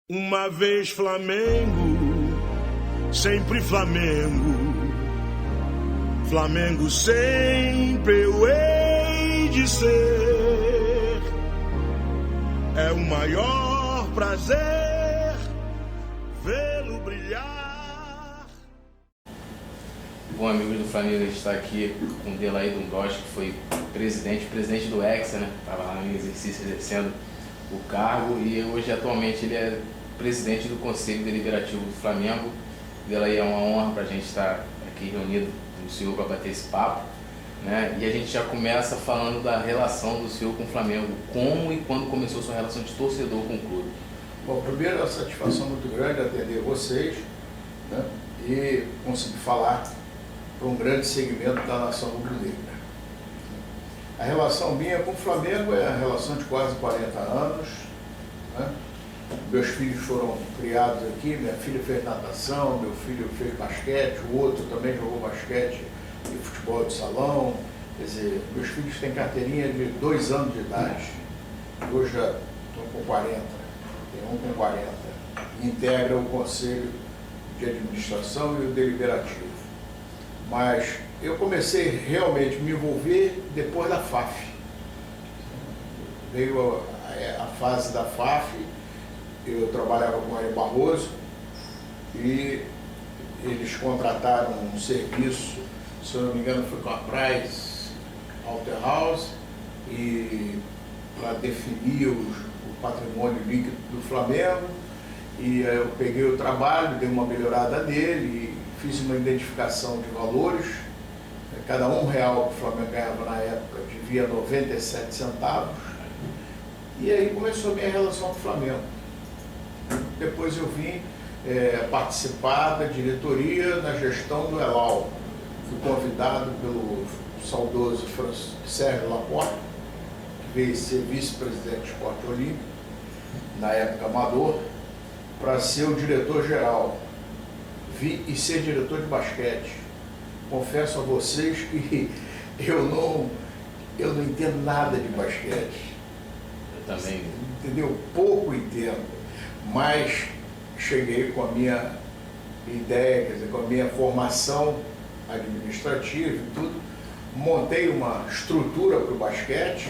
Uma vez Flamengo, sempre Flamengo. Flamengo sempre eu hei de ser. É o maior prazer vê-lo brilhar. Bom, amigos do Flamengo, a gente está aqui com o Delaí Dundós, que foi presidente do Hexa, né? Estava lá em exercício, exercendo o cargo, e hoje atualmente ele é presidente do Conselho Deliberativo do Flamengo. Delaí, é uma honra para a gente estar aqui reunido com o senhor para bater esse papo, né? E a gente já começa falando da relação do senhor com o Flamengo, como e quando começou a sua relação de torcedor com o clube. Bom, primeiro, é uma satisfação muito grande atender vocês, né? E conseguir falar para um grande segmento da nação rubro-negra. A relação minha com o Flamengo é a relação de quase 40 anos, né? Meus filhos foram criados aqui, minha filha fez natação, meu filho fez basquete, o outro também jogou basquete e futebol de salão. Quer dizer, meus filhos têm carteirinha de 2 anos de idade, hoje já estão com 40, tem um com 40, e integra o Conselho de Administração e o Deliberativo. Mas eu comecei realmente a me envolver depois da FAF. Veio a fase da FAF, eu trabalhava com o Mário Barroso e eles contrataram um serviço, se eu não me engano foi com a Price Waterhouse, e para definir o patrimônio líquido do Flamengo. E eu peguei o trabalho, dei uma melhorada nele, e fiz uma identificação de valores. Cada R$1 que o Flamengo ganhava na época devia 97 centavos. E aí começou a minha relação com o Flamengo. Depois eu vim participar da diretoria na gestão do Elal. Fui convidado pelo saudoso Sérgio Laporte, que veio ser vice-presidente do Esporte Olímpico, na época amador, para ser o diretor-geral. E ser diretor de basquete. Confesso a vocês que eu não entendo nada de basquete. Eu também. Entendeu? Pouco entendo. Mas cheguei com a minha ideia, quer dizer, com a minha formação administrativa e tudo, montei uma estrutura para o basquete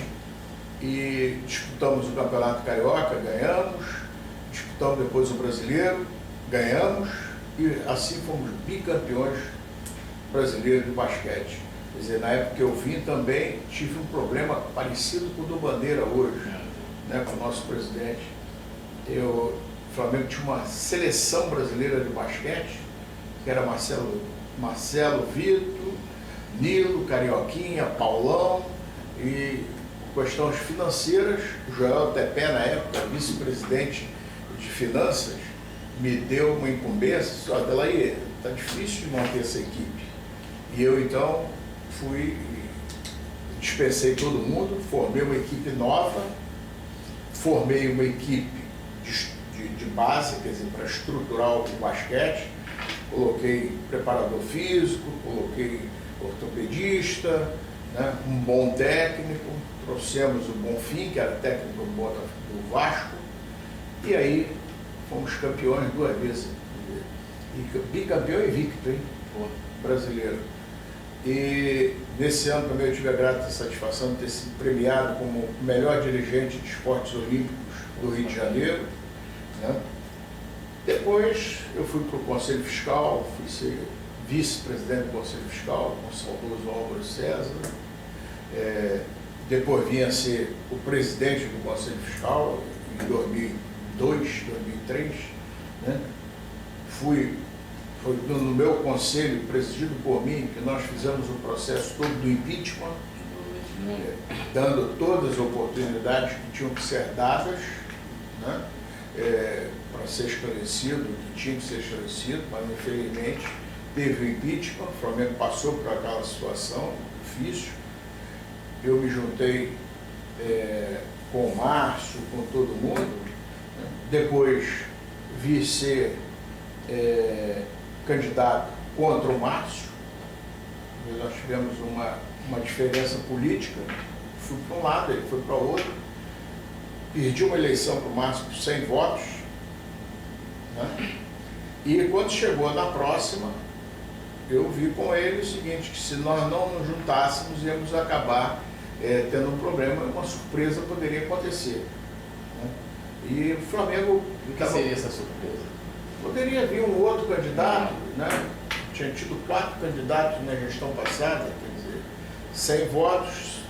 e disputamos o Campeonato Carioca, ganhamos, disputamos depois o Brasileiro, ganhamos, e assim fomos bicampeões brasileiros de basquete. Quer dizer, na época que eu vim também tive um problema parecido com o do Bandeira hoje, né, com o nosso presidente. O Flamengo tinha uma seleção brasileira de basquete, que era Marcelo Vitor, Nilo, Carioquinha, Paulão, e questões financeiras, o Joel Tepé, na época, vice-presidente de finanças, me deu uma incumbência, só Delaí, está difícil de manter essa equipe. E eu então dispensei todo mundo, formei uma equipe nova, formei uma equipe de base, quer dizer, para estruturar o basquete, coloquei preparador físico, coloquei ortopedista, né, um bom técnico, trouxemos o Bonfim, que era técnico do Vasco, e aí fomos campeões 2 vezes, e bicampeão invicto, hein, brasileiro. E nesse ano também eu tive a grata satisfação de ter sido premiado como o melhor dirigente de esportes olímpicos do Rio de Janeiro, né? Depois eu fui para o Conselho Fiscal, fui ser vice-presidente do Conselho Fiscal, com o saudoso Álvaro César. Depois vim a ser o presidente do Conselho Fiscal em 2002, 2003. Né? Foi no meu conselho, presidido por mim, que nós fizemos o processo todo do impeachment, dando todas as oportunidades que tinham que ser dadas, né? Para ser esclarecido, que tinha que ser esclarecido, mas infelizmente teve o impeachment, o Flamengo passou por aquela situação difícil. Eu me juntei com o Márcio, com todo mundo, né? Depois vi ser candidato contra o Márcio. Nós tivemos uma diferença política, fui para um lado, ele foi para o outro. Perdi uma eleição para o Márcio por 100 votos, E quando chegou na próxima, eu vi com ele o seguinte, que se nós não nos juntássemos, íamos acabar tendo um problema, uma surpresa poderia acontecer. Né? E o Flamengo... O que seria essa surpresa? Poderia vir um outro candidato, né? Tinha tido 4 candidatos na gestão passada, quer dizer, 100 votos,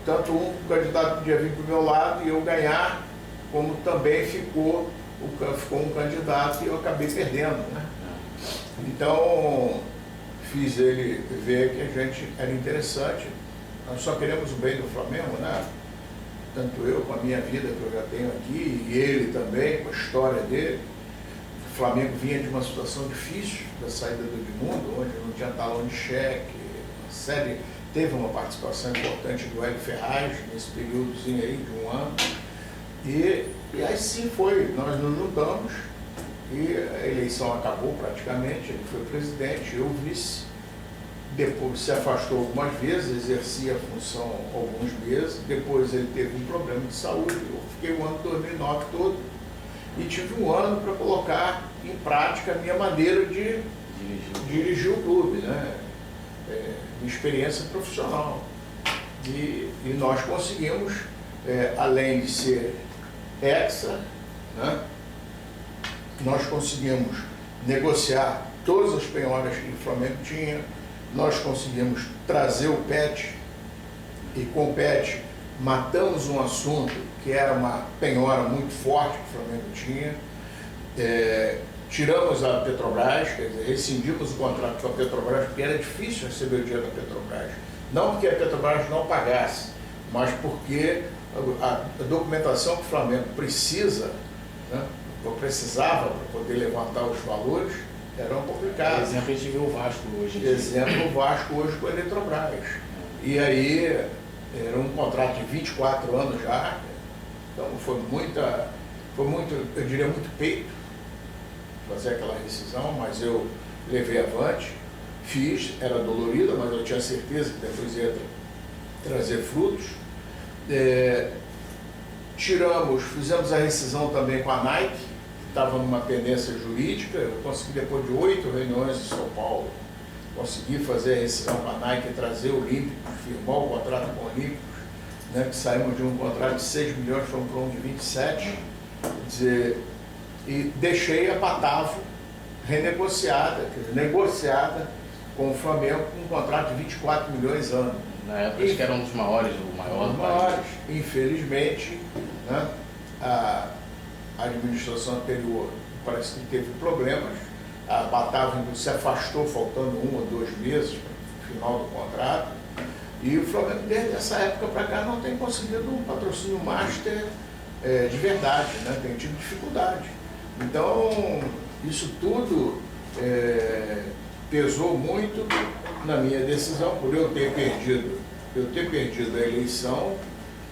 tanto um candidato podia vir para o meu lado e eu ganhar, como também ficou um candidato e eu acabei perdendo, né? Então, fiz ele ver que a gente era interessante. Nós só queremos o bem do Flamengo, né? Tanto eu com a minha vida que eu já tenho aqui, e ele também, com a história dele. O Flamengo vinha de uma situação difícil da saída do Edmundo, onde não tinha talão de cheque, a série teve uma participação importante do Hélio Ferraz nesse períodozinho aí de um ano. E aí sim foi, nós nos juntamos e a eleição acabou praticamente, ele foi presidente, eu vice. Depois se afastou algumas vezes, exercia a função alguns meses, depois ele teve um problema de saúde, eu fiquei o ano de 2009 todo e tive um ano para colocar em prática a minha maneira de dirigir o clube, né? Minha experiência profissional. E nós conseguimos, além de ser hexa, né? Nós conseguimos negociar todas as penhoras que o Flamengo tinha, nós conseguimos trazer o PET, e com o PET matamos um assunto que era uma penhora muito forte que o Flamengo tinha, tiramos a Petrobras, quer dizer, rescindimos o contrato com a Petrobras, porque era difícil receber o dinheiro da Petrobras. Não porque a Petrobras não pagasse, mas porque a documentação que o Flamengo precisa, né, ou precisava para poder levantar os valores, eram complicados. Por exemplo, a gente vê o Vasco hoje. Exemplo, o Vasco hoje com a Eletrobras. E aí, era um contrato de 24 anos já, então foi muito, eu diria, muito peito fazer aquela rescisão, mas eu levei avante, fiz, era dolorida, mas eu tinha certeza que depois ia trazer frutos. Fizemos a rescisão também com a Nike, que estava numa pendência jurídica. Eu consegui, depois de 8 reuniões em São Paulo, consegui fazer a rescisão com a Nike, trazer o Olímpicos, firmar o contrato com o Olímpicos, né, que saímos de um contrato de 6 milhões, fomos para um de 27, quer dizer, e deixei a Batavo renegociada, quer dizer, negociada com o Flamengo, com um contrato de 24 milhões ano. Na época, acho que era um dos maiores, o maior do país. Infelizmente, né, a administração anterior parece que teve problemas, a Batavo se afastou, faltando 1 ou 2 meses para o final do contrato, e o Flamengo, desde essa época para cá, não tem conseguido um patrocínio master de verdade, né, tem tido dificuldade. Então, isso tudo pesou muito na minha decisão, por eu ter perdido a eleição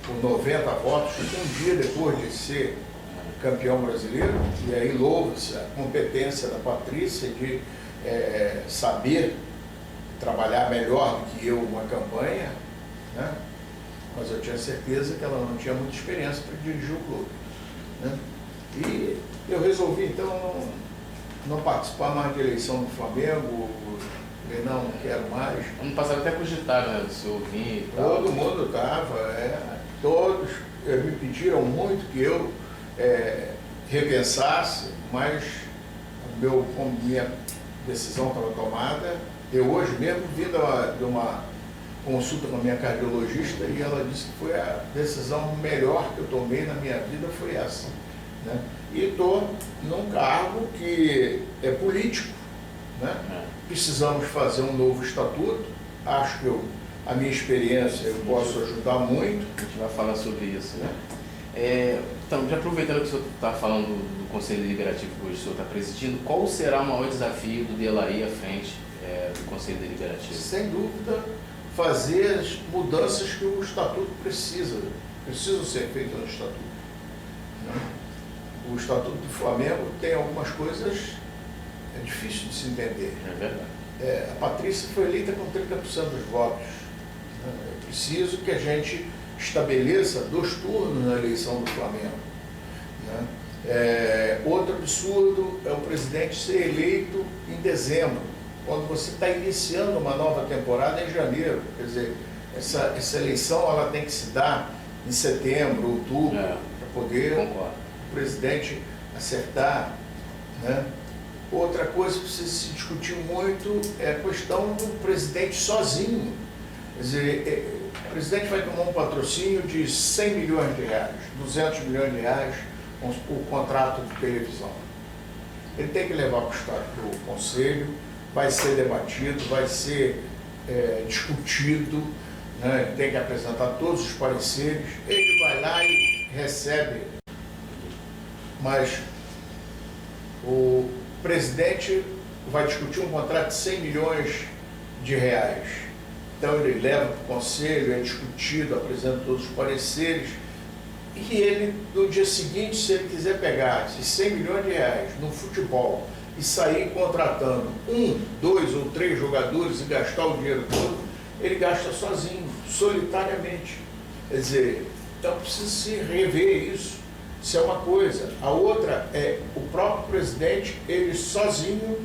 por 90 votos, um dia depois de ser campeão brasileiro, e aí louva-se a competência da Patrícia de saber trabalhar melhor do que eu uma campanha, né? Mas eu tinha certeza que ela não tinha muita experiência para dirigir o clube, né? E eu resolvi então não participar mais de eleição do Flamengo, não quero mais. Ano passado até cogitaram, né, do senhor vir e tal. Todo mundo estava, todos me pediram muito que eu repensasse, mas como minha decisão estava tomada, eu hoje mesmo vim de uma consulta com a minha cardiologista e ela disse que foi a decisão melhor que eu tomei na minha vida, foi essa, né? E estou num cargo que é político, né? Precisamos fazer um novo estatuto, acho que a minha experiência eu posso ajudar muito. A gente vai falar sobre isso, né? Então, já aproveitando que o senhor está falando do Conselho Deliberativo que hoje o senhor está presidindo, qual será o maior desafio do Delahy à frente do Conselho Deliberativo? Sem dúvida, fazer as mudanças que o Estatuto precisam ser feitas no Estatuto, né? O Estatuto do Flamengo tem algumas coisas difícil de se entender. É verdade. A Patrícia foi eleita com 30% dos votos. É preciso que a gente estabeleça 2 turnos na eleição do Flamengo, né? Outra absurdo é o presidente ser eleito em dezembro, quando você está iniciando uma nova temporada em janeiro. Quer dizer, essa eleição ela tem que se dar em setembro, outubro, para poder Concordo. o presidente acertar, né? Outra coisa que precisa se discutir muito é a questão do presidente sozinho. Quer dizer, o presidente vai tomar um patrocínio de 100 milhões de reais, 200 milhões de reais, o contrato de televisão. Ele tem que levar para o conselho, vai ser debatido, vai ser discutido, né? Ele tem que apresentar todos os pareceres, ele vai lá e recebe. Mas o presidente vai discutir um contrato de 100 milhões de reais. Então ele leva para o conselho, é discutido, apresenta todos os pareceres, e ele, no dia seguinte, se ele quiser pegar esses 100 milhões de reais no futebol e sair contratando 1, 2 ou 3 jogadores e gastar o dinheiro todo, ele gasta sozinho, solitariamente. Quer dizer, então precisa se rever isso. Isso é uma coisa. A outra é o próprio presidente, ele sozinho,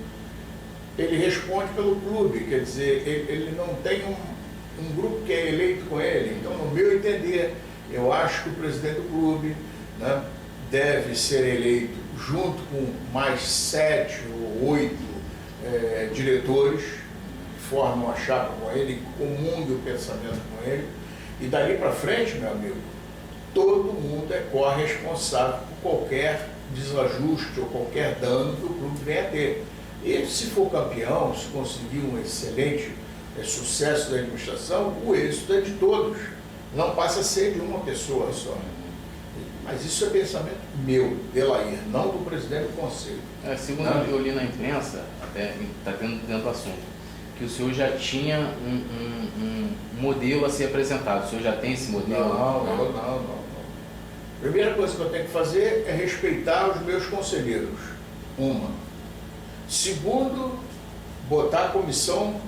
ele responde pelo clube, quer dizer, ele não tem um grupo que é eleito com ele. Então, no meu entender, eu acho que o presidente do clube, né, deve ser eleito junto com mais 7 ou 8 diretores, que formam a chapa com ele, que comungam o pensamento com ele, e dali para frente, meu amigo, todo mundo é corresponsável por qualquer desajuste ou qualquer dano que o clube venha a ter. E se for campeão, se conseguir um excelente sucesso da administração, o êxito é de todos. Não passa a ser de uma pessoa só. Mas isso é pensamento meu, Delair, não do presidente do conselho. Segundo eu li na imprensa, até está dentro do assunto, que o senhor já tinha um modelo a ser apresentado. O senhor já tem esse modelo? Não. Primeira coisa que eu tenho que fazer é respeitar os meus conselheiros. Segundo, botar a comissão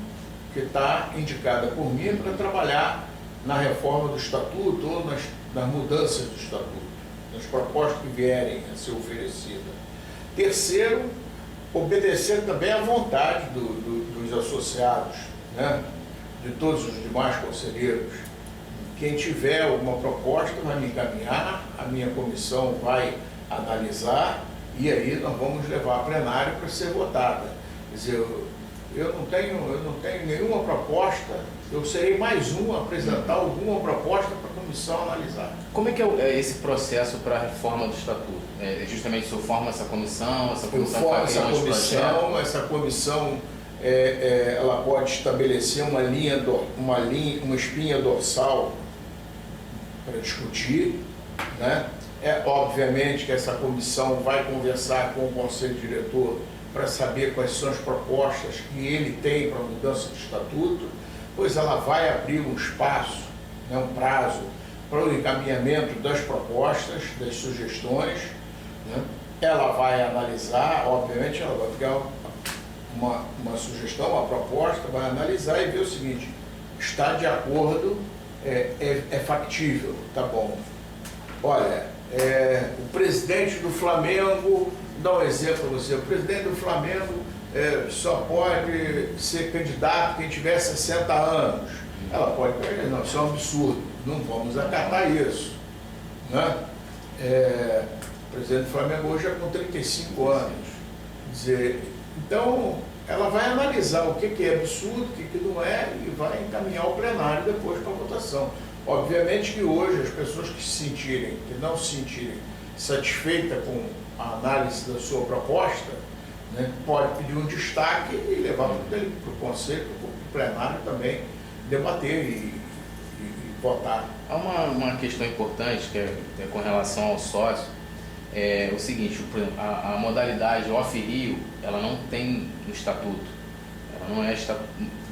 que está indicada por mim para trabalhar na reforma do estatuto ou nas mudanças do estatuto, nas propostas que vierem a ser oferecidas. Terceiro, obedecer também à vontade dos associados, né? De todos os demais conselheiros. Quem tiver alguma proposta vai me encaminhar, a minha comissão vai analisar e aí nós vamos levar a plenário para ser votada. Quer dizer, eu não tenho nenhuma proposta, eu serei mais um a apresentar alguma proposta para a comissão analisar. Como é que é esse processo para a reforma do estatuto? Justamente o senhor forma essa comissão Eu formo essa comissão, ela pode estabelecer uma espinha dorsal para discutir, né? Obviamente que essa comissão vai conversar com o conselho diretor para saber quais são as propostas que ele tem para a mudança do estatuto, pois ela vai abrir um espaço, né, um prazo para o encaminhamento das propostas, das sugestões, né? Ela vai analisar, obviamente ela vai pegar uma sugestão, uma proposta, vai analisar e ver o seguinte: está de acordo, é factível, tá bom. Olha, o presidente do Flamengo, dá um exemplo para você, o presidente do Flamengo só pode ser candidato quem tiver 60 anos. Ela pode perder, não, isso é um absurdo, não vamos acatar isso, né? O presidente do Flamengo hoje é com 35 anos. Quer dizer, então, ela vai analisar o que é absurdo, o que não é, e vai encaminhar o plenário depois para a votação. Obviamente que hoje as pessoas que não se sentirem satisfeitas com a análise da sua proposta, né, pode pedir um destaque e levar para o conselho, para o plenário também debater e votar. Há uma questão importante que é com relação ao sócio. É o seguinte, por exemplo, a modalidade off-Rio, ela não tem no estatuto. Ela não é,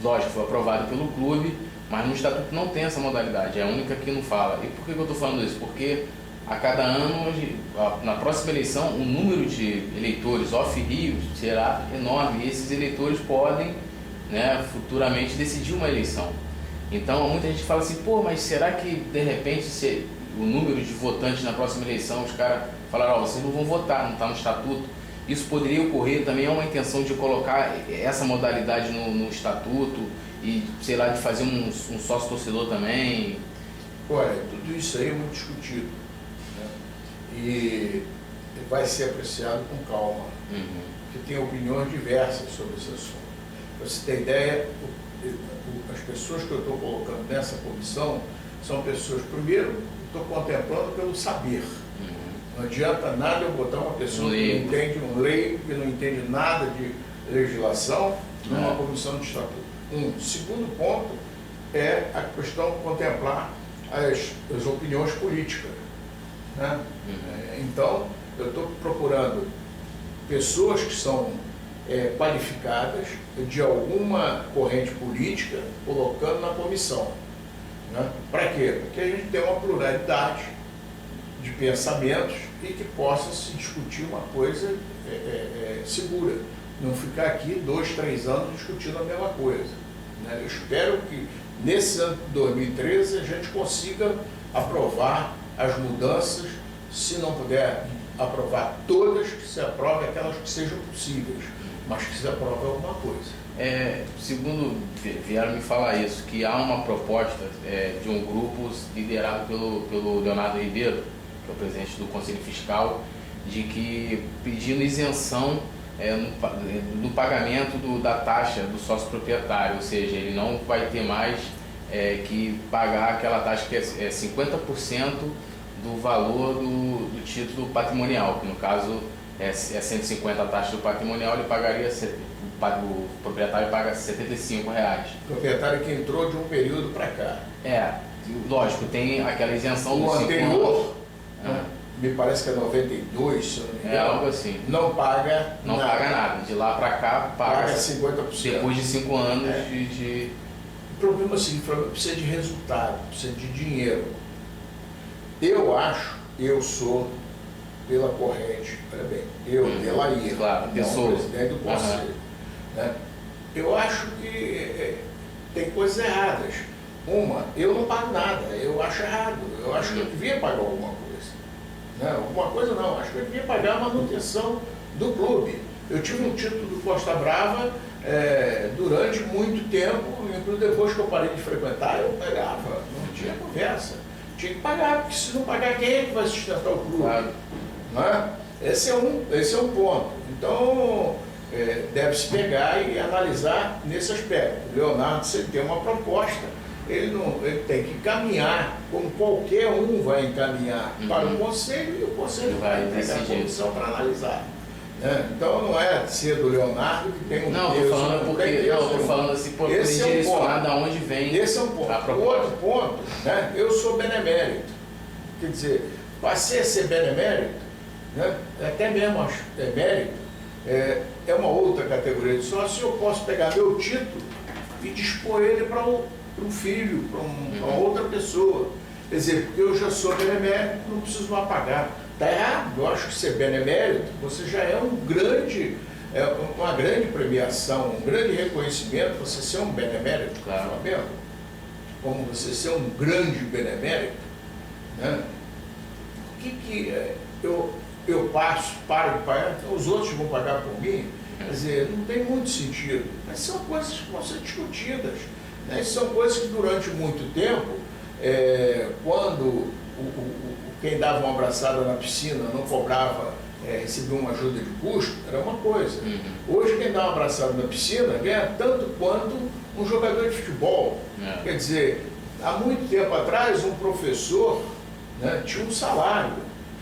lógico, foi aprovada pelo clube, mas no estatuto não tem essa modalidade, é a única que não fala. E por que eu estou falando isso? Porque a cada ano, na próxima eleição, o número de eleitores off-Rio será enorme e esses eleitores podem, né, futuramente decidir uma eleição. Então, muita gente fala assim, pô, mas será que de repente o número de votantes na próxima eleição, os caras falaram, vocês não vão votar, não está no estatuto. isso poderia ocorrer também? É uma intenção de colocar essa modalidade no estatuto e, sei lá, de fazer um sócio torcedor também? Olha, tudo isso aí é muito discutido, né? E vai ser apreciado com calma, porque tem opiniões diversas sobre esse assunto. Para você ter ideia, as pessoas que eu estou colocando nessa comissão são pessoas, primeiro, estou contemplando pelo saber. Não adianta nada eu botar uma pessoa que não entende um leigo, que não entende nada de legislação, numa comissão de estatuto. Segundo ponto é a questão de contemplar as opiniões políticas, né? Então, eu estou procurando pessoas que são qualificadas de alguma corrente política, colocando na comissão, né? Para quê? Porque a gente tem uma pluralidade de pensamentos e que possa se discutir uma coisa segura. Não ficar aqui 2, 3 anos discutindo a mesma coisa, né? Eu espero que nesse ano de 2013 a gente consiga aprovar as mudanças, se não puder aprovar todas, que se aprove aquelas que sejam possíveis, mas que se aprove alguma coisa. Segundo vieram me falar isso, que há uma proposta de um grupo liderado pelo Leonardo Ribeiro, que é o presidente do Conselho Fiscal, de que pedindo isenção no pagamento da taxa do sócio proprietário, ou seja, ele não vai ter mais que pagar aquela taxa que é 50% do valor do título patrimonial, que no caso é 150 a taxa do patrimonial, ele pagaria, o proprietário paga R$ 75. O proprietário que entrou de um período para cá. Lógico, tem aquela isenção do 5 anterior, anos. Me parece que é 92, se eu não me engano. Algo assim. Não paga nada. De lá para cá, paga 50%. Depois de 5 anos de... O problema é o seguinte, precisa de resultado, precisa de dinheiro. Eu sou pela corrente, olha bem, Delair, claro, presidente do conselho. Né? Eu acho que tem coisas erradas. Eu não pago nada, eu acho errado, eu acho que eu devia pagar alguma coisa. Né? Alguma coisa não, acho que eu devia pagar a manutenção do clube. Eu tive um título do Costa Brava durante muito tempo, inclusive depois que eu parei de frequentar, eu pagava, não tinha conversa. Tinha que pagar, porque se não pagar, quem é que vai sustentar o clube? Claro. Né? Esse é um ponto. Então, deve-se pegar e analisar nesse aspecto. O Leonardo, se ele tem uma proposta, ele tem que caminhar, como qualquer um vai encaminhar para o Conselho, e o Conselho vai pegar a comissão para analisar. Então não é ser do Leonardo que tem um Não, peso, estou falando porque estou falando assim, por direcionar de onde vem. Esse é um ponto. O outro ponto, né? Eu sou benemérito. Quer dizer, passei a ser benemérito, né? Até mesmo acho que mérito, é uma outra categoria de sócio. Eu posso pegar meu título e dispor ele para um filho, para outra pessoa. Quer dizer, porque eu já sou benemérito, não preciso mais pagar. Está errado. Eu acho que ser benemérito, você já é uma grande premiação, um grande reconhecimento, você ser um benemérito, claro. Flamengo, como você ser um grande benemérito, né? O que eu paro de pagar, então os outros vão pagar por mim? Quer dizer, não tem muito sentido. Mas são coisas que vão ser discutidas, né? São coisas que durante muito tempo, quando quem dava uma abraçada na piscina não cobrava, recebia uma ajuda de custo, era uma coisa. Hoje quem dá uma abraçada na piscina ganha tanto quanto um jogador de futebol. Quer dizer, há muito tempo atrás um professor, né, tinha um salário.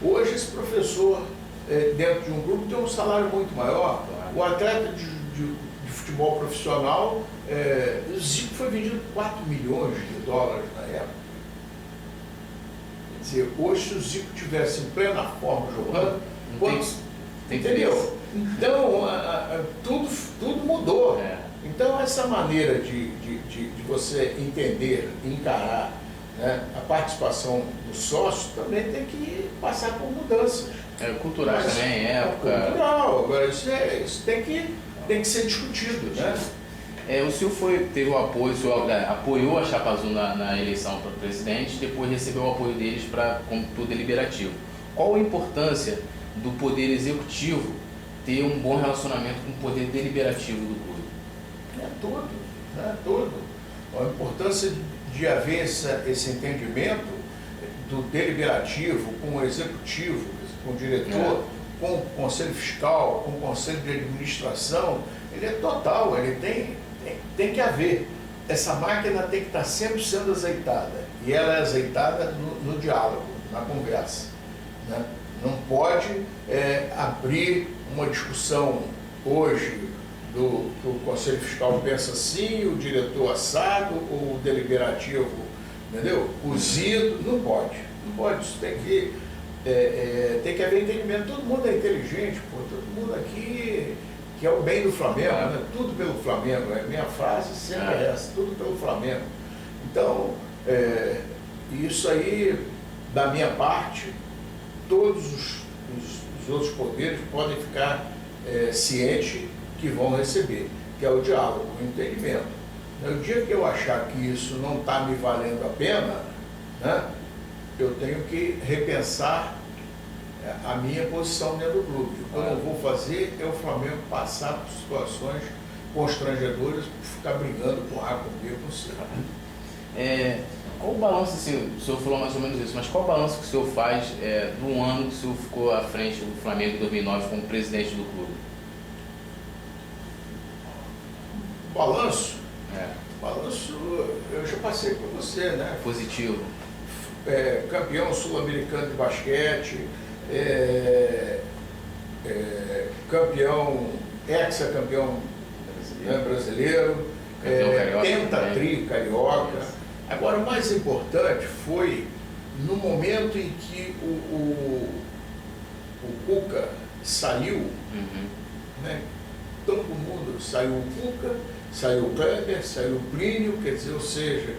Hoje esse professor, dentro de um grupo, tem um salário muito maior. O atleta de futebol profissional, o Zico foi vendido por 4 milhões de dólares na época. Quer dizer, hoje se o Zico tivesse em plena forma jogando, entendeu? Então, tudo mudou. Então, essa maneira de você entender, encarar, né, a participação do sócio também tem que passar por mudanças. Culturais também, época. Cultural, agora isso tem que ser discutido, né? O senhor teve o apoio, o senhor apoiou a Chapa Azul na eleição para presidente, depois recebeu o apoio deles para o deliberativo. Qual a importância do Poder Executivo ter um bom relacionamento com o poder deliberativo do clube. É tudo. A importância de haver esse entendimento do deliberativo com o executivo, com o diretor, com o conselho fiscal, com o conselho de administração, ele é total, ele tem que haver. Essa máquina tem que estar sempre sendo azeitada, e ela é azeitada no diálogo, na conversa, né? Não pode abrir uma discussão hoje do conselho fiscal pensa assim, o diretor assado, o deliberativo, entendeu? Cozido, não pode, isso tem que haver entendimento. Todo mundo é inteligente, pô, todo mundo aqui que é o bem do Flamengo, né? Tudo pelo Flamengo, minha frase sempre é essa, tudo pelo Flamengo. Então, isso aí, da minha parte, todos os outros poderes podem ficar cientes que vão receber, que é o diálogo, o entendimento. No dia que eu achar que isso não está me valendo a pena, né, eu tenho que repensar a minha posição dentro do clube. O que eu não vou fazer é o Flamengo passar por situações constrangedoras, por ficar brigando com A, com B, com C. Qual o balanço, assim, o senhor falou mais ou menos isso, mas qual o balanço que o senhor faz do ano que o senhor ficou à frente do Flamengo em 2009 como presidente do clube? Balanço? Balanço, eu já passei por você, né? Positivo. Campeão sul-americano de basquete, campeão, ex-campeão brasileiro, penta-tri carioca. Agora, o mais importante foi no momento em que o Cuca saiu, né? Todo mundo, saiu o Cuca, saiu o Kleber, saiu o Plínio, quer dizer, ou seja,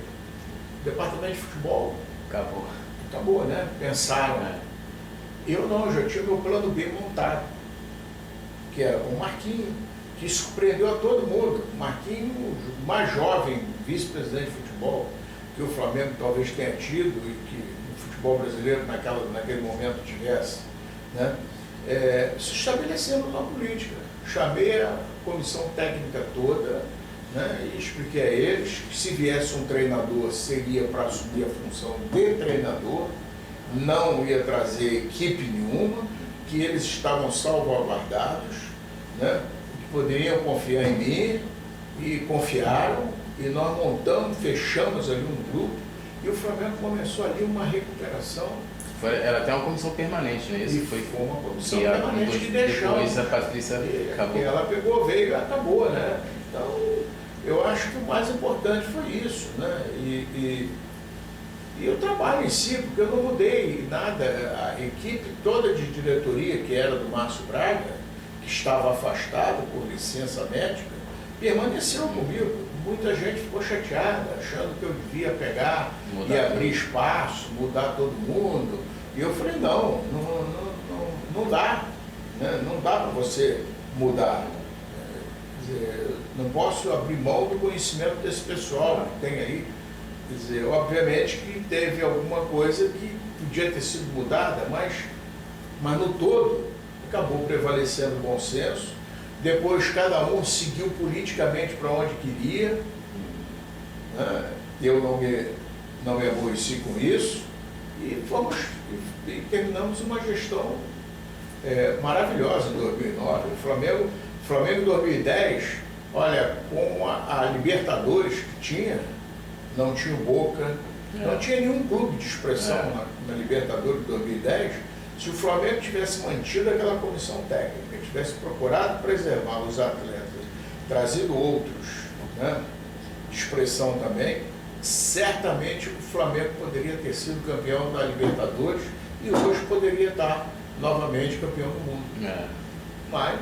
o departamento de futebol acabou, né? Pensaram. Eu não, eu já tinha meu plano B montado, que era o Marquinhos, que surpreendeu a todo mundo. O Marquinhos, o mais jovem vice-presidente de futebol que o Flamengo talvez tenha tido e que o futebol brasileiro naquele momento tivesse, né? Se estabelecendo uma política. Chamei a comissão técnica toda, né, e expliquei a eles que se viesse um treinador seria para assumir a função de treinador, não ia trazer equipe nenhuma, que eles estavam salvaguardados, né, que poderiam confiar em mim, e confiaram, e nós montamos, fechamos ali um grupo, e o Flamengo começou ali uma recuperação. Era até uma comissão permanente, né? Isso foi uma comissão permanente que deixou. Depois a Patrícia acabou. Ela pegou, veio e acabou, né? Então, eu acho que o mais importante foi isso, né? E o trabalho em si, porque eu não mudei nada. A equipe toda de diretoria, que era do Márcio Braga, que estava afastado por licença médica, permaneceu comigo. Muita gente ficou chateada, achando que eu devia pegar e abrir espaço, mudar todo mundo. E eu falei, não dá, né? Não dá para você mudar. Quer dizer, não posso abrir mão do conhecimento desse pessoal que tem aí. Quer dizer, obviamente que teve alguma coisa que podia ter sido mudada, mas no todo acabou prevalecendo o bom senso. Depois cada um seguiu politicamente para onde queria, né? Eu não me aborreci com isso e terminamos uma gestão maravilhosa em 2009. O Flamengo em 2010, olha, com a Libertadores que tinha, não tinha o Boca, não tinha nenhum clube de expressão na Libertadores de 2010. Se o Flamengo tivesse mantido aquela comissão técnica, tivesse procurado preservar os atletas, trazido outros, né, de expressão também, certamente o Flamengo poderia ter sido campeão da Libertadores e hoje poderia estar novamente campeão do mundo. Mas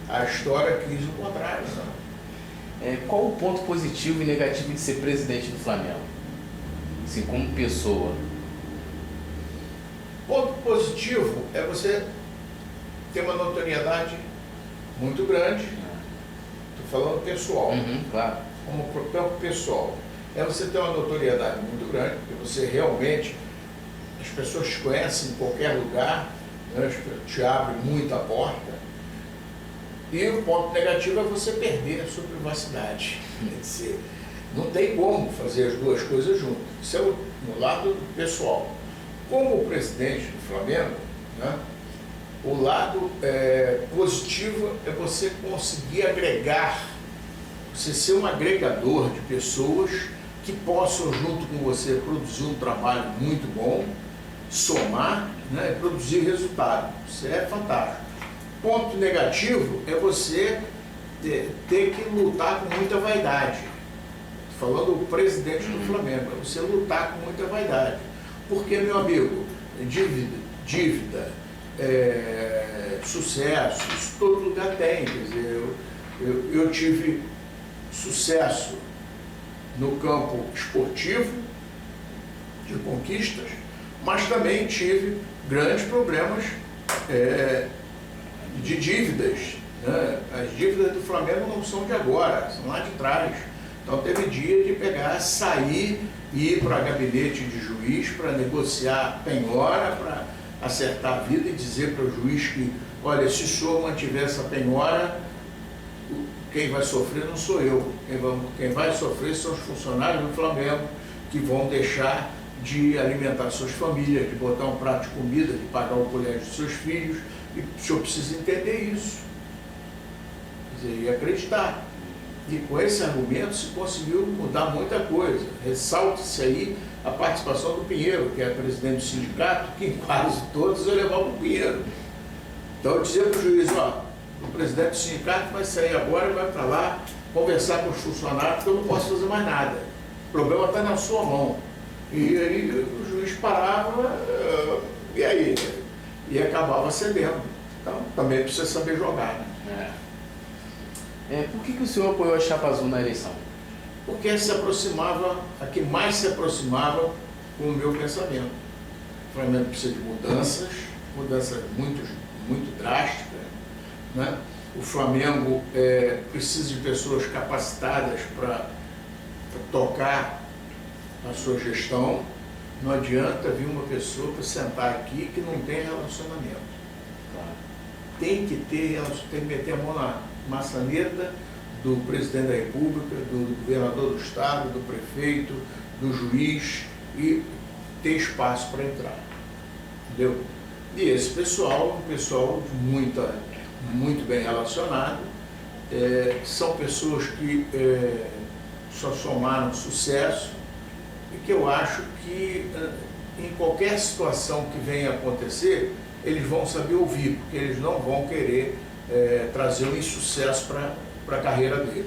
a história quis o contrário. Né? Qual o ponto positivo e negativo de ser presidente do Flamengo? Assim, como pessoa. Ponto positivo é você ter uma notoriedade muito grande. Estou falando pessoal. Claro. Como próprio pessoal. É você ter uma notoriedade muito grande, porque você realmente, as pessoas te conhecem em qualquer lugar, né? Te abre muita porta. E o ponto negativo é você perder a sua privacidade. Quer dizer, não tem como fazer as duas coisas juntas. Isso é no lado pessoal. Como presidente do Flamengo, né, o lado positivo é você conseguir agregar, você ser um agregador de pessoas que possam, junto com você, produzir um trabalho muito bom, somar, né, e produzir resultado. Isso é fantástico. Ponto negativo é você ter que lutar com muita vaidade. Falando do presidente do Flamengo, é você lutar com muita vaidade. Porque, meu amigo, dívida, sucesso, isso todo lugar tem. Quer dizer, eu tive sucesso no campo esportivo, de conquistas, mas também tive grandes problemas de dívidas, né? As dívidas do Flamengo não são de agora, são lá de trás. Então teve dia de pegar, sair e ir para gabinete de juiz para negociar penhora, para acertar a vida e dizer para o juiz que, olha, se o senhor mantiver essa penhora, quem vai sofrer não sou eu, quem vai sofrer são os funcionários do Flamengo, que vão deixar de alimentar suas famílias, de botar um prato de comida, de pagar o colégio dos seus filhos, e o senhor precisa entender isso. Quer dizer, e acreditar. E com esse argumento se conseguiu mudar muita coisa. Ressalta-se aí a participação do Pinheiro, que é presidente do sindicato, que em quase todos eu levava o Pinheiro. Então eu dizia para o juiz, ó, o presidente do sindicato vai sair agora e vai para lá conversar com os funcionários, porque eu não posso fazer mais nada. O problema está na sua mão. E aí o juiz parava, e aí? E acabava cedendo. Então também precisa saber jogar, né? Por que o senhor apoiou a Chapa Azul na eleição? Porque se aproximava, a que mais se aproximava com o meu pensamento. O Flamengo precisa de mudanças muito drásticas, né? O Flamengo precisa de pessoas capacitadas para tocar a sua gestão. Não adianta vir uma pessoa para sentar aqui que não tem relacionamento. Claro. Tem que meter a mão na maçaneta do presidente da República, do governador do estado, do prefeito, do juiz, e ter espaço para entrar. Entendeu? E esse pessoal, um pessoal muito bem relacionado, são pessoas que só somaram sucesso e que eu acho que em qualquer situação que venha a acontecer, eles vão saber ouvir, porque eles não vão querer trazer um insucesso para a carreira deles.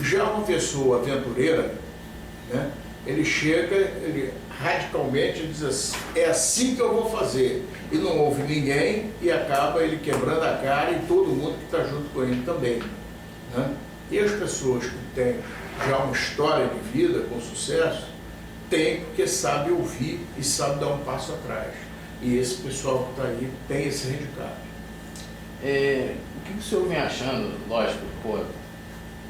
Já uma pessoa aventureira, né, ele chega, ele radicalmente diz assim, é assim que eu vou fazer, e não ouve ninguém, e acaba ele quebrando a cara e todo mundo que está junto com ele também, né? E as pessoas que têm já uma história de vida com sucesso, tem porque sabe ouvir e sabe dar um passo atrás. E esse pessoal que está aí tem esse handicap. O que o senhor vem achando? Lógico,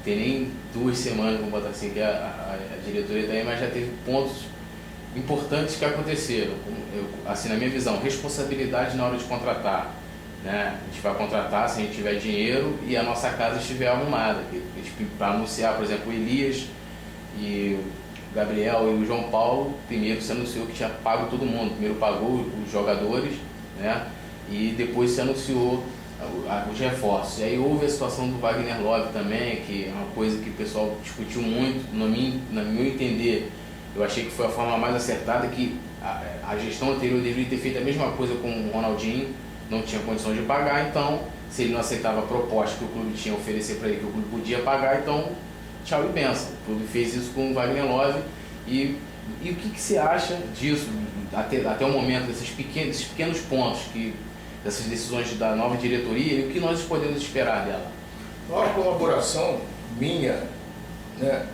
tem nem 2 semanas, vamos botar assim, que a diretoria daí, mas já teve pontos importantes que aconteceram. Assim, na minha visão, responsabilidade na hora de contratar, né? A gente vai contratar se a gente tiver dinheiro e a nossa casa estiver arrumada. Para anunciar, por exemplo, o Elias e o Gabriel e o João Paulo, primeiro se anunciou que tinha pago todo mundo. Primeiro pagou os jogadores, né? E depois se anunciou os reforços. E aí houve a situação do Wagner Love também, que é uma coisa que o pessoal discutiu muito. No meu entender, eu achei que foi a forma mais acertada, que a gestão anterior deveria ter feito a mesma coisa com o Ronaldinho, não tinha condições de pagar, então se ele não aceitava a proposta que o clube tinha a oferecer para ele, que o clube podia pagar, então tchau e benção. O clube fez isso com o Wagner Love. E o que você acha disso, até o momento, desses pequenos pontos, dessas decisões da nova diretoria, e o que nós podemos esperar dela? A colaboração minha, né,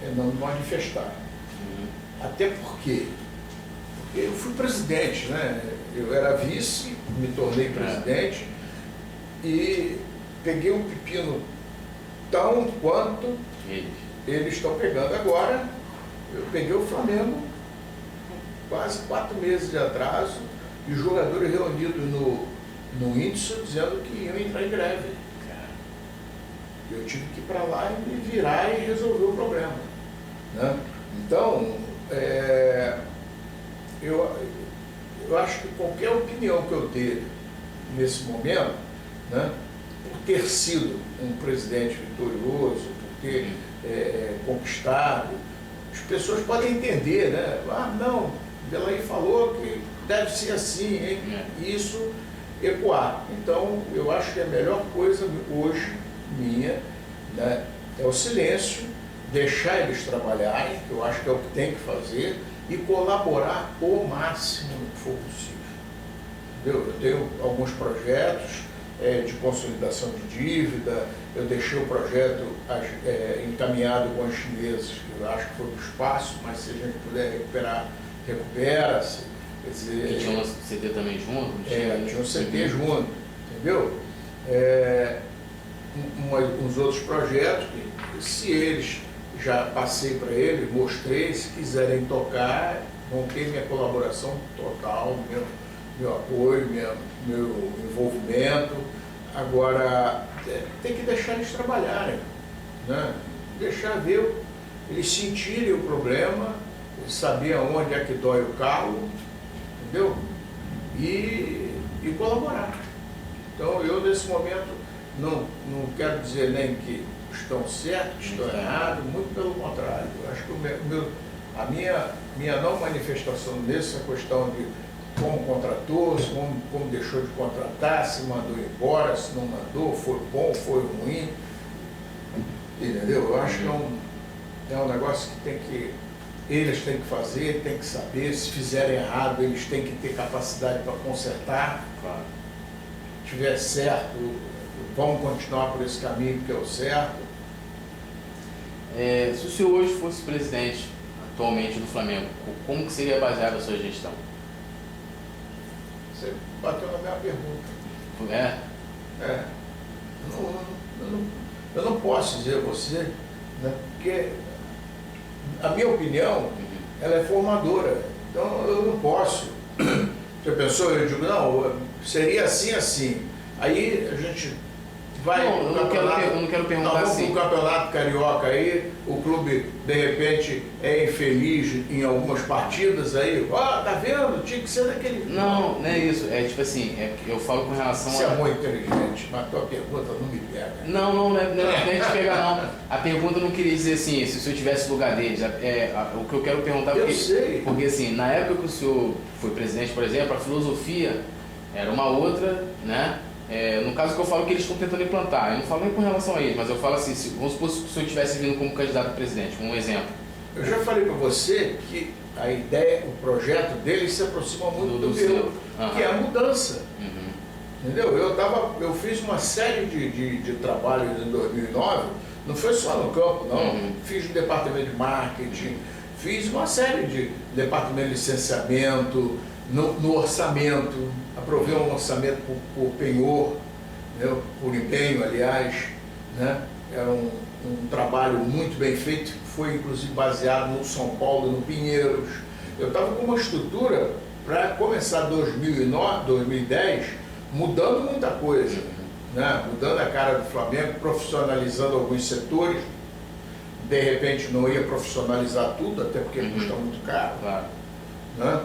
é não manifestar. Até porque eu fui presidente, né? Eu era vice, me tornei presidente e peguei um pepino tão quanto eles estão pegando agora. Eu peguei o Flamengo quase 4 meses de atraso, e os jogadores reunidos no índice dizendo que iam entrar em greve. Eu tive que ir para lá e me virar e resolver o problema, né? Então, eu acho que qualquer opinião que eu dê nesse momento, né, por ter sido um presidente vitorioso, por ter conquistado, as pessoas podem entender, né? Ah, não, Delahy falou que deve ser assim, hein? E isso ecoar. Então, eu acho que a melhor coisa hoje minha, né, é o silêncio, deixar eles trabalharem, que eu acho que é o que tem que fazer, e colaborar o máximo que for possível. Entendeu? Eu tenho alguns projetos de consolidação de dívida, eu deixei o projeto encaminhado com os chineses, que eu acho que foi do espaço, mas se a gente puder recuperar, recupera-se. Quer dizer, E tinha um CD também junto? Tinha um CD junto, entendeu? Uns outros projetos que, se eles, já passei para eles, mostrei, se quiserem tocar, vão ter minha colaboração total, meu apoio, meu envolvimento. Agora, tem que deixar eles trabalharem, né? Deixar ver, eles sentirem o problema, saber aonde é que dói o calo, entendeu? E colaborar. Então, eu nesse momento não quero dizer nem que estão certos, estão errados, muito pelo contrário. Eu acho que a minha não manifestação nessa questão de como contratou, como deixou de contratar, se mandou embora, se não mandou, foi bom, foi ruim, entendeu? Eu acho que é um negócio que eles têm que fazer, têm que saber, se fizerem errado, eles têm que ter capacidade para consertar. Claro. Se tiver certo, vamos continuar por esse caminho que é o certo. Se o senhor hoje fosse presidente atualmente do Flamengo, como que seria baseada a sua gestão? Você bateu na minha pergunta. Eu não posso dizer a você, né, porque a minha opinião, ela é formadora. Então eu não posso. Você pensou, eu digo, não, seria assim, assim. Aí a gente vai. Não, eu não quero perguntar assim. Vamos para o campeonato carioca aí, o clube de repente é infeliz em algumas partidas aí, tá vendo? Tinha que ser daquele. Não é isso. É tipo assim, eu falo com relação Você é muito inteligente, mas a tua pergunta não me pega. Não é te pegar não. A pergunta não queria dizer assim, se o senhor tivesse no lugar deles. O que eu quero perguntar porque assim, na época que o senhor foi presidente, por exemplo, a filosofia era uma outra, né? No caso que eu falo que eles estão tentando implantar, eu não falo nem com relação a eles, mas eu falo assim, vamos supor se o senhor tivesse vindo como candidato a presidente, um exemplo. Eu já falei para você que a ideia, o projeto deles se aproxima muito do meu, que é a mudança. Entendeu? Eu fiz uma série de trabalhos em 2009, não foi só no campo, não. Fiz o departamento de marketing, fiz uma série de departamento de licenciamento, no orçamento, aprovei um orçamento por penhor, né, por empenho, aliás, né, era um trabalho muito bem feito, que foi inclusive baseado no São Paulo, no Pinheiros. Eu estava com uma estrutura para começar 2009, 2010, mudando muita coisa, né, mudando a cara do Flamengo, profissionalizando alguns setores. De repente não ia profissionalizar tudo, até porque custa muito caro, né?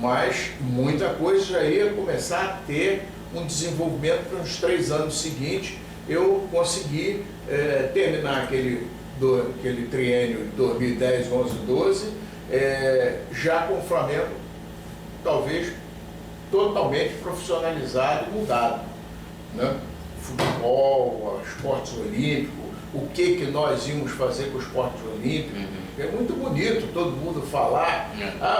Mas muita coisa já ia começar a ter um desenvolvimento para os 3 anos seguintes. Eu consegui terminar aquele triênio de 2010, 11, 12, já com o Flamengo talvez totalmente profissionalizado e mudado, né? Futebol, esportes olímpicos, o que nós íamos fazer com os esportes olímpicos. É muito bonito todo mundo falar,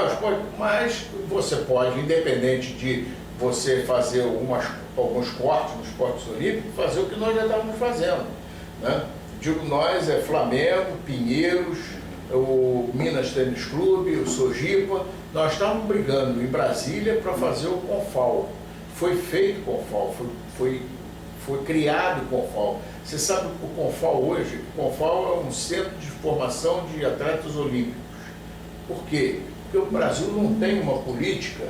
o esporte, mas você pode, independente de você fazer alguns cortes nos esportes olímpicos, fazer o que nós já estávamos fazendo, né? Digo nós, Flamengo, Pinheiros, o Minas Tênis Clube, o Sojipa, nós estávamos brigando em Brasília para fazer o Confal. Foi feito o Confal, foi criado o Confal. Você sabe o Confal hoje? O Confal é um centro de formação de atletas olímpicos. Por quê? Porque o Brasil não tem uma política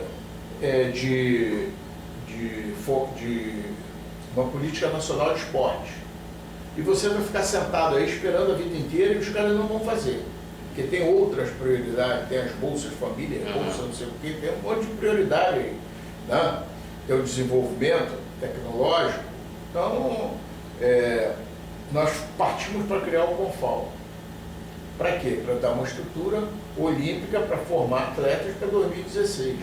de de uma política nacional de esporte. E você vai ficar sentado aí esperando a vida inteira e os caras não vão fazer. Porque tem outras prioridades, tem as bolsas família, bolsa não sei o quê, tem um monte de prioridade aí. Né? Tem o desenvolvimento tecnológico. Então, nós partimos para criar o Confal. Para quê? Para dar uma estrutura olímpica para formar atletas para 2016.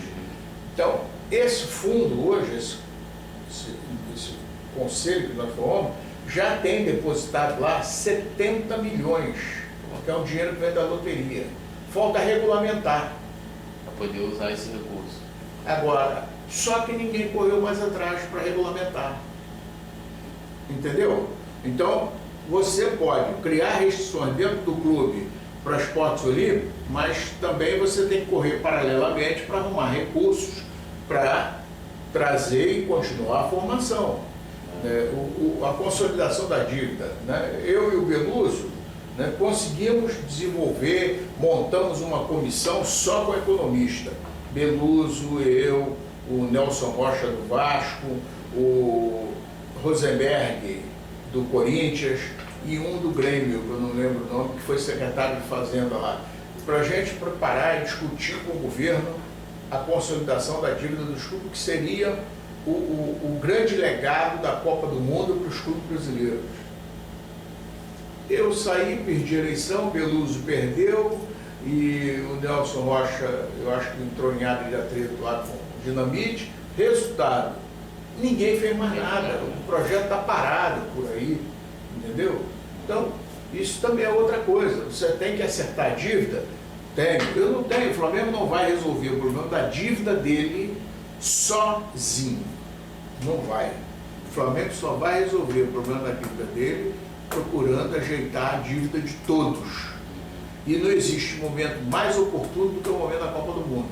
Então, esse fundo hoje, esse conselho que nós formamos, já tem depositado lá 70 milhões, que é um dinheiro que vem da loteria. Falta regulamentar. Para poder usar esse recurso. Agora, só que ninguém correu mais atrás para regulamentar. Entendeu? Então, você pode criar restrições dentro do clube para esportes olímpicos, mas também você tem que correr paralelamente para arrumar recursos para trazer e continuar a formação. A consolidação da dívida. Né? Eu e o Beluso, né, conseguimos desenvolver, montamos uma comissão só com economista. Beluso, eu, o Nelson Rocha do Vasco, o Rosenberg do Corinthians e um do Grêmio, que eu não lembro o nome, que foi secretário de Fazenda lá, para a gente preparar e discutir com o governo a consolidação da dívida dos clubes, que seria o grande legado da Copa do Mundo para os clubes brasileiros. Eu saí, perdi a eleição, Beluso perdeu e o Nelson Rocha, eu acho que entrou em área de atrito lá com Dinamite. Resultado, ninguém fez mais nada, o projeto está parado por aí, entendeu? Então, isso também é outra coisa, você tem que acertar a dívida? Tenho, eu não tenho, o Flamengo não vai resolver o problema da dívida dele sozinho, não vai. O Flamengo só vai resolver o problema da dívida dele procurando ajeitar a dívida de todos. E não existe momento mais oportuno do que o momento da Copa do Mundo.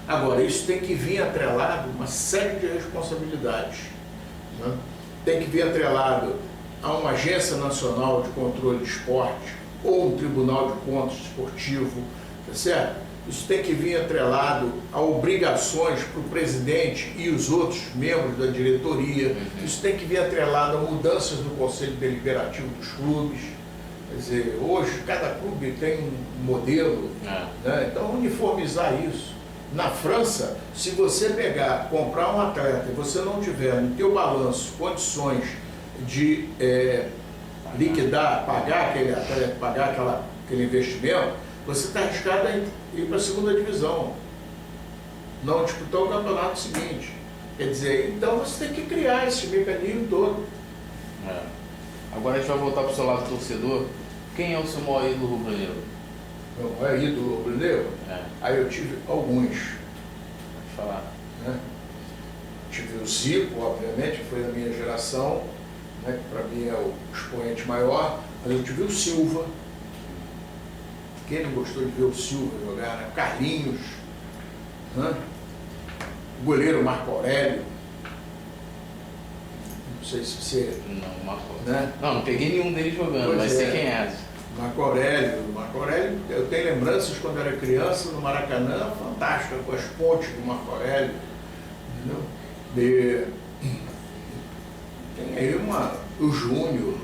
Agora, isso tem que vir atrelado uma série de responsabilidades. Né? Tem que vir atrelado a uma agência nacional de controle de esporte ou um tribunal de contas esportivo, tá certo? Isso tem que vir atrelado a obrigações para o presidente e os outros membros da diretoria. Isso tem que vir atrelado a mudanças no conselho deliberativo dos clubes. Quer dizer, hoje cada clube tem um modelo, né? Então uniformizar isso. Na França, se você pegar, comprar um atleta e você não tiver no teu balanço condições de liquidar, pagar aquele atleta, pagar aquele investimento, você está arriscado a ir para a segunda divisão, não disputar o campeonato seguinte. Quer dizer, então você tem que criar esse mecanismo todo. Agora a gente vai voltar para o seu lado torcedor. Quem é o seu maior ídolo rubro-negro? Meu maior ídolo rubro-negro? Aí eu tive alguns. Pode falar. Né? Tive o Zico, obviamente, que foi da minha geração, né, que para mim é o expoente maior, mas eu tive o Silva. Quem não gostou de ver o Silva jogar, né? Carlinhos, né? O goleiro Marco Aurélio. Não sei se você... Não, Marco né? Não peguei nenhum deles jogando, Pois mas sei quem é. Marco Aurélio, eu tenho lembranças quando era criança no Maracanã, fantástica, com as pontes do Marco Aurélio. Entendeu? Tem aí o Júnior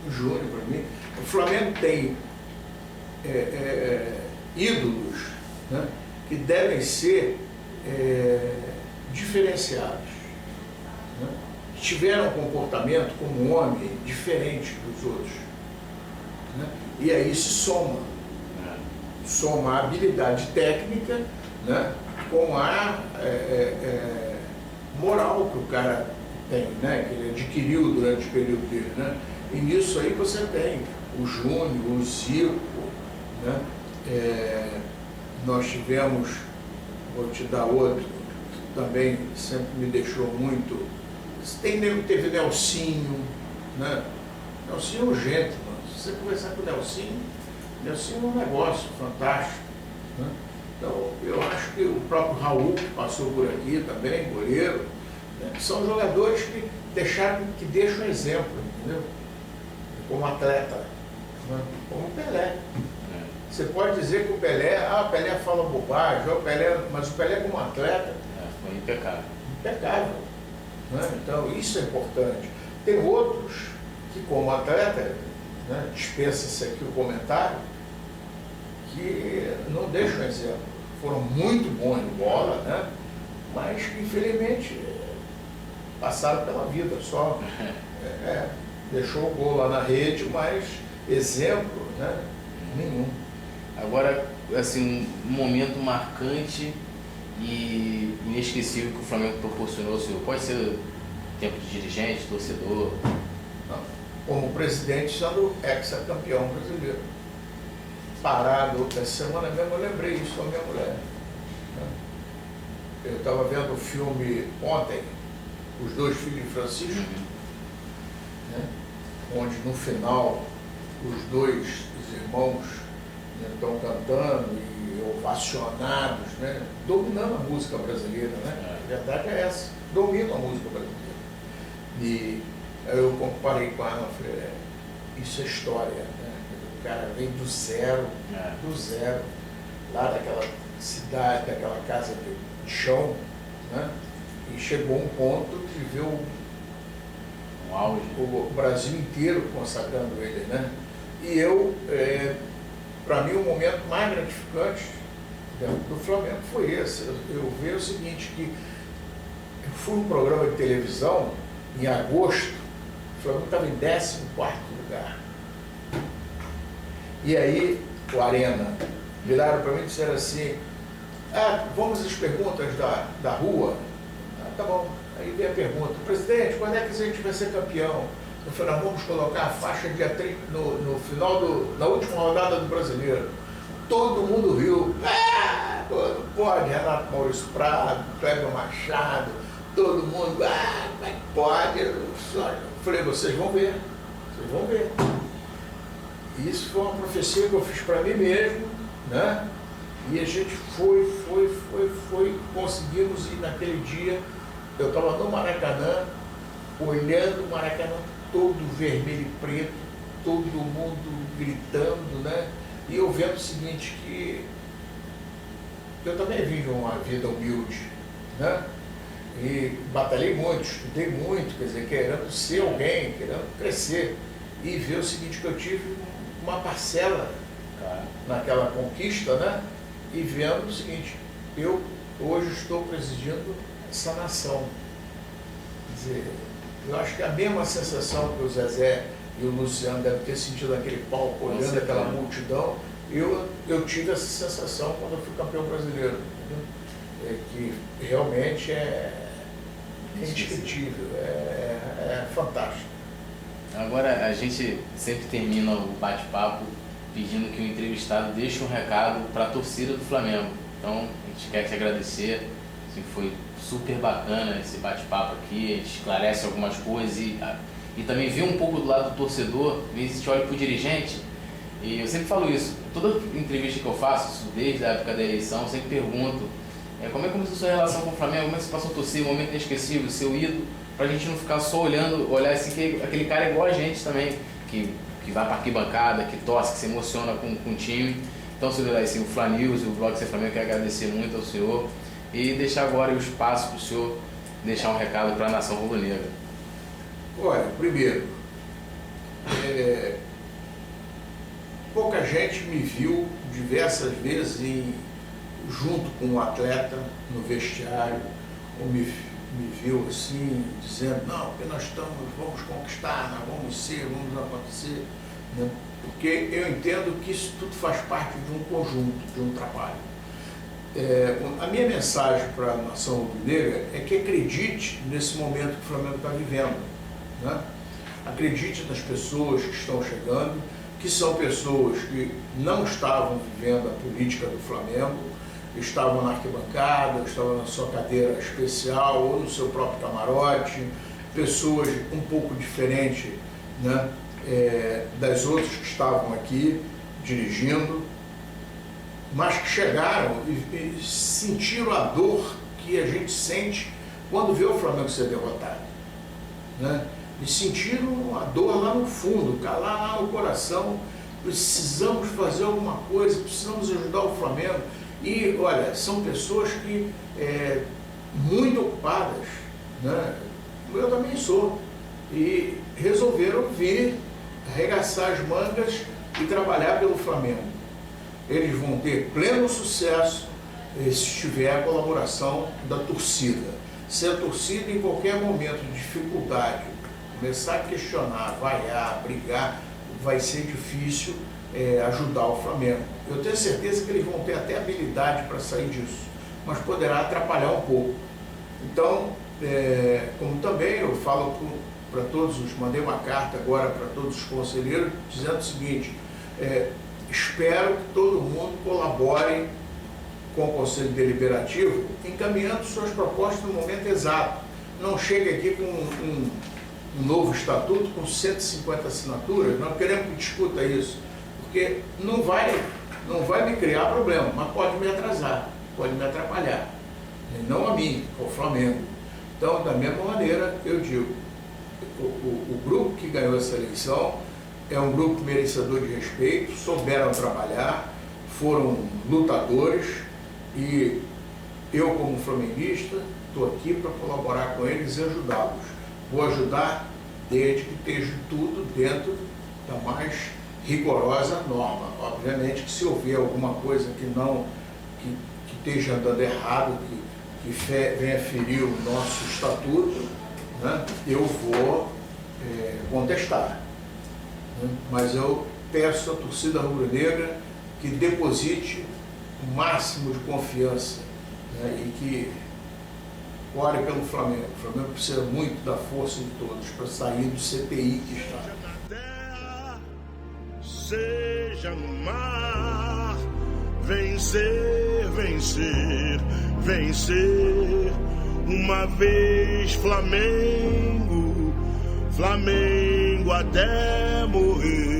para mim. O Flamengo tem ídolos, né, que devem ser diferenciados, né, que tiveram um comportamento como homem diferente dos outros, né, e aí se soma a habilidade técnica, né, com a moral que o cara tem, né, que ele adquiriu durante o período dele, né, e nisso aí você tem o Júnior, o Zico, né? Nós tivemos, vou te dar outro, que também sempre me deixou muito. Teve Nelsinho, né? Nelsinho é urgente, mano. Se você conversar com o Nelsinho é um negócio fantástico, né? Então, eu acho que o próprio Raul, que passou por aqui também, goleiro, né? São jogadores que deixam exemplo, entendeu? Como atleta, né? Como o Pelé. Você pode dizer que o Pelé fala bobagem, mas o Pelé como atleta... Foi impecável. Impecável. né? Então isso é importante. Tem outros que, como atleta, né, dispensa-se aqui o comentário, que não deixam exemplo. Foram muito bons de bola, né? Mas que infelizmente passaram pela vida, só deixou o gol lá na rede, mas exemplo, né? Nenhum. Agora, assim, um momento marcante e inesquecível que o Flamengo proporcionou, senhor, pode ser tempo de dirigente, torcedor? Não. Como presidente, sendo ex-campeão brasileiro. Parado outra semana mesmo, eu lembrei isso com a minha mulher. Eu estava vendo o filme ontem, Os Dois Filhos de Francisco, né, onde no final os dois irmãos, né, estão cantando e ovacionados, né, dominando a música brasileira, né? A verdade é essa, dominam a música brasileira. E eu comparei com ela, falei, isso é história, né? O cara vem do zero, lá daquela cidade, daquela casa de chão, né? E chegou a um ponto de ver o Brasil inteiro consagrando ele, né? E eu, para mim, o momento mais gratificante do Flamengo foi esse. Eu vi o seguinte, que eu fui um programa de televisão em agosto, o Flamengo estava em 14º lugar. E aí, o Arena, viraram para mim e disseram assim, vamos às perguntas da rua. Tá bom. Aí veio a pergunta, presidente, quando é que a gente vai ser campeão? Eu falei, vamos colocar a faixa dia 30, no final na última rodada do Brasileiro. Todo mundo riu. Pode, Renato Maurício Prado, Cléber Machado, todo mundo, como é que pode? Eu falei, vocês vão ver. Isso foi uma profecia que eu fiz para mim mesmo, né? E a gente foi, conseguimos ir naquele dia. Eu estava no Maracanã, olhando o Maracanã todo vermelho e preto, todo mundo gritando, né? E eu vendo o seguinte, que eu também vivo uma vida humilde, né? E batalhei muito, estudei muito, quer dizer, querendo ser alguém, querendo crescer. E ver o seguinte, que eu tive uma parcela naquela conquista, né? E vendo o seguinte, eu hoje estou presidindo essa nação. Quer dizer, eu acho que a mesma sensação que o Zezé e o Luciano devem ter sentido naquele palco, olhando aquela multidão, eu tive essa sensação quando eu fui campeão brasileiro. Que realmente é indescritível, é fantástico. Agora, a gente sempre termina o bate-papo pedindo que o entrevistado deixe um recado para a torcida do Flamengo. Então, a gente quer te agradecer, assim, foi super bacana esse bate-papo aqui, a gente esclarece algumas coisas e também vê um pouco do lado do torcedor, às vezes a gente olha para o dirigente, e eu sempre falo isso, toda entrevista que eu faço, isso desde a época da eleição, eu sempre pergunto como é que começou a sua relação com o Flamengo, como é que você passou a torcer, um momento inesquecível, seu ídolo, para a gente não ficar só olhar assim, que aquele cara é igual a gente também, que vai para arquibancada, que torce, que se emociona com o time. Então, senhor, assim, o Fla News e o Blog Ser Flamengo quer agradecer muito ao senhor e deixar agora o espaço para o senhor deixar um recado para a nação rubro-negra. Olha, primeiro, pouca gente me viu diversas vezes junto com um atleta no vestiário, ou me viu assim, dizendo, não, porque nós vamos conquistar, nós vamos acontecer, né? Porque eu entendo que isso tudo faz parte de um conjunto, de um trabalho. A minha mensagem para a nação rubro-negra é que acredite nesse momento que o Flamengo está vivendo, né? Acredite nas pessoas que estão chegando, que são pessoas que não estavam vivendo a política do Flamengo, estavam na arquibancada, estavam na sua cadeira especial ou no seu próprio camarote, pessoas um pouco diferentes, né, das outras que estavam aqui dirigindo, mas que chegaram e sentiram a dor que a gente sente quando vê o Flamengo ser derrotado, né? E sentiram a dor lá no fundo, lá no coração. Precisamos fazer alguma coisa, precisamos ajudar o Flamengo. E, olha, são pessoas que muito ocupadas, né? Eu também sou. E resolveram vir arregaçar as mangas e trabalhar pelo Flamengo. Eles vão ter pleno sucesso se tiver a colaboração da torcida. Se a torcida em qualquer momento de dificuldade começar a questionar, vaiar, brigar, vai ser difícil ajudar o Flamengo. Eu tenho certeza que eles vão ter até habilidade para sair disso, mas poderá atrapalhar um pouco. Então, como também eu falo para todos mandei uma carta agora para todos os conselheiros, dizendo o seguinte, espero que todo mundo colabore com o Conselho Deliberativo, encaminhando suas propostas no momento exato. Não chegue aqui com um novo estatuto com 150 assinaturas, nós queremos que discuta isso, porque não vai me criar problema, mas pode me atrasar, pode me atrapalhar. E não a mim, ao Flamengo. Então, da mesma maneira, eu digo, o grupo que ganhou essa eleição é um grupo merecedor de respeito, souberam trabalhar, foram lutadores, e eu, como flamenguista, estou aqui para colaborar com eles e ajudá-los. Vou ajudar desde que esteja tudo dentro da mais rigorosa norma. Obviamente que se houver alguma coisa que esteja andando errado, que venha ferir o nosso estatuto, né, eu vou contestar. Né? Mas eu peço à torcida rubro-negra que deposite o máximo de confiança, né, e que ore pelo Flamengo. O Flamengo precisa muito da força de todos para sair do CPI que está. Seja na terra, seja no mar, vencer, vencer, vencer. Uma vez Flamengo, Flamengo até morrer.